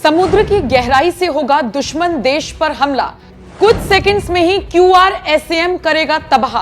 समुद्र की गहराई से होगा दुश्मन देश पर हमला, कुछ सेकंड्स में ही QRSAM करेगा तबाह।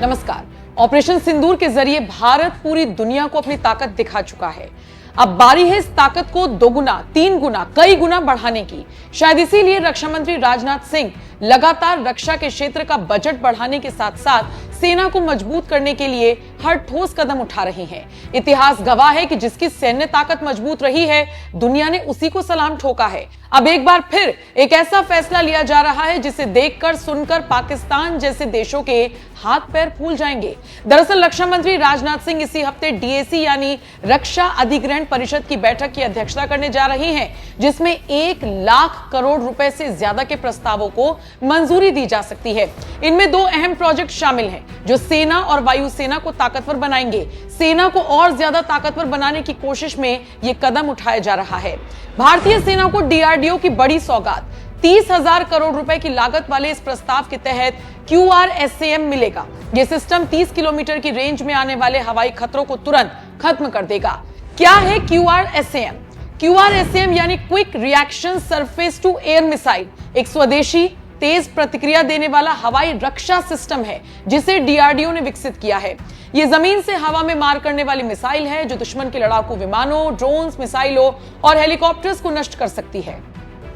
नमस्कार। ऑपरेशन सिंदूर के जरिए भारत पूरी दुनिया को अपनी ताकत दिखा चुका है। अब बारी है इस ताकत को 2 गुना, 3 गुना, कई गुना बढ़ाने की। शायद इसीलिए रक्षा मंत्री राजनाथ सिंह लगातार रक्षा के क्षेत्र का बजट बढ़ाने के साथ साथ सेना को मजबूत करने के लिए हर ठोस कदम उठा रहे हैं। इतिहास गवाह है कि जिसकी सैन्य ताकत मजबूत रही है, दुनिया ने उसी को सलाम ठोका है। अब एक बार फिर एक ऐसा फैसला लिया जा रहा है जिसे देखकर सुनकर पाकिस्तान जैसे देशों के हाथ पैर फूल जाएंगे। दरअसल रक्षा मंत्री राजनाथ सिंह इसी हफ्ते DAC यानी रक्षा अधिग्रहण परिषद की बैठक की अध्यक्षता करने जा रहे हैं, जिसमें 1 लाख करोड़ रुपए से ज्यादा के प्रस्तावों को मंजूरी दी जा सकती है। इनमें 2 अहम प्रोजेक्ट शामिल हैं जो सेना और वायुसेना को ताकतवर बनाएंगे। सेना को और ज्यादा ताकतवर बनाने की कोशिश में यह कदम उठाया जा रहा है। भारतीय सेना को DRDO की बड़ी सौगात 30,000 करोड़ रुपए की लागत वाले इस प्रस्ताव के तहत QRSAM मिलेगा। यह सिस्टम 30 किलोमीटर की रेंज में आने वाले हवाई खतरों को तुरंत खत्म कर देगा। क्या है QRSAM? QRSAM यानी quick reaction surface to air missile, एक स्वदेशी तेज प्रतिक्रिया देने वाला हवाई रक्षा सिस्टम है जिसे DRDO ने विकसित किया है। यह जमीन से हवा में मार करने वाली मिसाइल है जो दुश्मन के लड़ाकू विमानों, ड्रोन्स, मिसाइलों और हेलीकॉप्टर्स को नष्ट कर सकती है।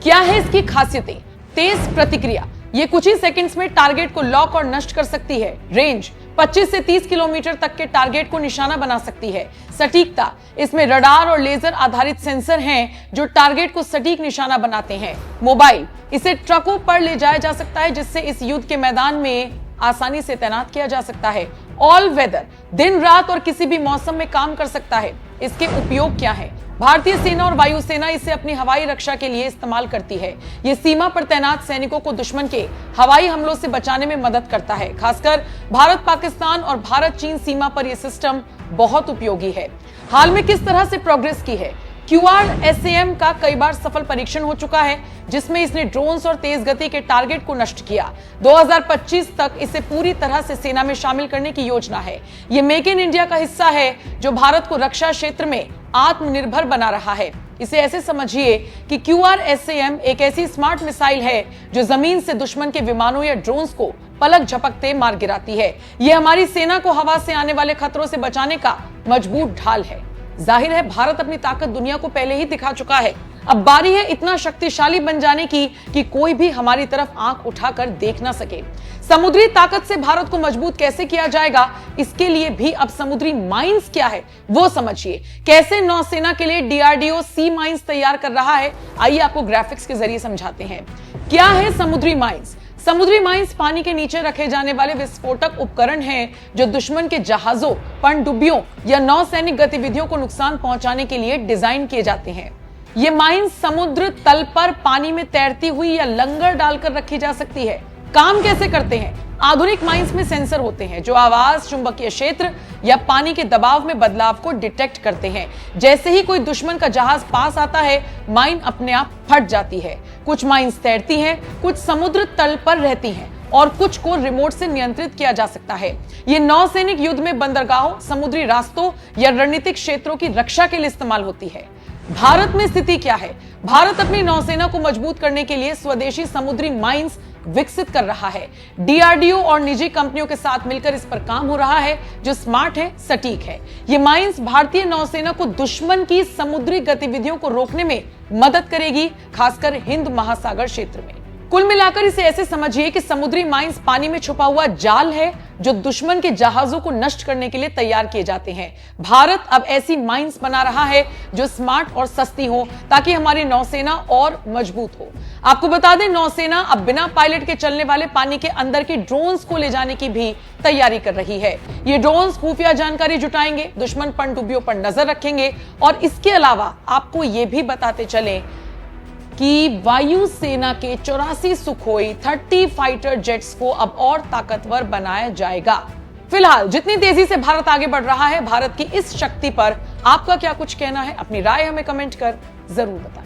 क्या है इसकी खासियतें? तेज प्रतिक्रिया, ये कुछ ही सेकंड्स में टारगेट को लॉक और नष्ट कर सकती है। रेंज 25 से 30 किलोमीटर तक के टारगेट को निशाना बना सकती है। सटीकता, इसमें रडार और लेजर आधारित सेंसर हैं जो टारगेट को सटीक निशाना बनाते हैं। मोबाइल, इसे ट्रकों पर ले जाया जा सकता है जिससे इस युद्ध के मैदान में आसानी से तैनात किया जा सकता है। ऑल वेदर, दिन रात और किसी भी मौसम में काम कर सकता है। इसके उपयोग क्या है? भारतीय सेना और वायुसेना इसे अपनी हवाई रक्षा के लिए इस्तेमाल करती है। यह सीमा पर तैनात सैनिकों को दुश्मन के हवाई हमलों से बचाने में मदद करता है। खासकर भारत पाकिस्तान और भारत चीन सीमा पर यह सिस्टम बहुत उपयोगी है। हाल में किस तरह से प्रोग्रेस की है? QRSAM का कई बार सफल परीक्षण हो चुका है जिसमें इसने ड्रोन्स और तेज गति के टारगेट को नष्ट किया। 2025 तक इसे पूरी तरह से सेना में शामिल करने की योजना है। यह मेक इन इंडिया का हिस्सा है जो भारत को रक्षा क्षेत्र में आत्मनिर्भर बना रहा है। इसे ऐसे समझिए कि QRSAM एक ऐसी स्मार्ट मिसाइल है जो जमीन से दुश्मन के विमानों या ड्रोन्स को पलक झपकते मार गिराती है। यह हमारी सेना को हवा से आने वाले खतरों से बचाने का मजबूत ढाल है। जाहिर है भारत अपनी ताकत दुनिया को पहले ही दिखा चुका है। अब बारी है इतना शक्तिशाली बन जाने की कि कोई भी हमारी तरफ आंख उठाकर देख ना सके। समुद्री ताकत से भारत को मजबूत कैसे किया जाएगा, इसके लिए भी अब समुद्री माइंस क्या है वो समझिए। कैसे नौसेना के लिए DRDO सी माइंस तैयार कर रहा है, आइए आपको ग्राफिक्स के जरिए समझाते हैं। क्या है समुद्री माइंस? समुद्री माइंस पानी के नीचे रखे जाने वाले विस्फोटक उपकरण हैं जो दुश्मन के जहाजों, पनडुब्बियों या नौसैनिक गतिविधियों को नुकसान पहुंचाने के लिए डिजाइन किए जाते हैं। ये माइंस समुद्र तल पर पानी में तैरती हुई या लंगर डालकर रखी जा सकती है। काम कैसे करते हैं? आधुनिक माइंस में सेंसर होते हैं जो आवाज, चुंबकीय क्षेत्र या पानी के दबाव में बदलाव को डिटेक्ट करते हैं। जैसे ही कोई दुश्मन का जहाज पास आता है, माइन अपने आप फट जाती है। कुछ माइंस तैरती हैं, कुछ समुद्र तल पर रहती हैं और कुछ को रिमोट से नियंत्रित किया जा सकता है। ये नौसैनिक युद्ध में बंदरगाहों, समुद्री रास्तों या रणनीतिक क्षेत्रों की रक्षा के लिए इस्तेमाल होती है। भारत में स्थिति क्या है? भारत अपनी नौसेना को मजबूत करने के लिए स्वदेशी समुद्री माइंस विकसित कर रहा है। DRDO और निजी कंपनियों के साथ मिलकर इस पर काम हो रहा है जो स्मार्ट है, सटीक है। ये माइंस भारतीय नौसेना को दुश्मन की समुद्री गतिविधियों को रोकने में मदद करेगी, खासकर हिंद महासागर क्षेत्र में। कुल मिलाकर इसे ऐसे समझिए कि समुद्री माइंस पानी में छुपा हुआ जाल है जो दुश्मन के जहाजों को नष्ट करने के लिए तैयार किए जाते हैं। भारत अब ऐसी माइंस बना रहा है जो स्मार्ट और सस्ती हो ताकि हमारी नौसेना और मजबूत हो। आपको बता दें, नौसेना अब बिना पायलट के चलने वाले पानी के अंदर के ड्रोन्स को ले जाने की भी तैयारी कर रही है। ये ड्रोन्स खुफिया जानकारी जुटाएंगे, दुश्मन पनडुब्बियों पर नजर रखेंगे और इसके अलावा आपको ये भी बताते चलें कि वायुसेना के 84 सुखोई 30 फाइटर जेट्स को अब और ताकतवर बनाया जाएगा। फिलहाल जितनी तेजी से भारत आगे बढ़ रहा है, भारत की इस शक्ति पर आपका क्या कुछ कहना है? अपनी राय हमें कमेंट कर जरूर बताएं।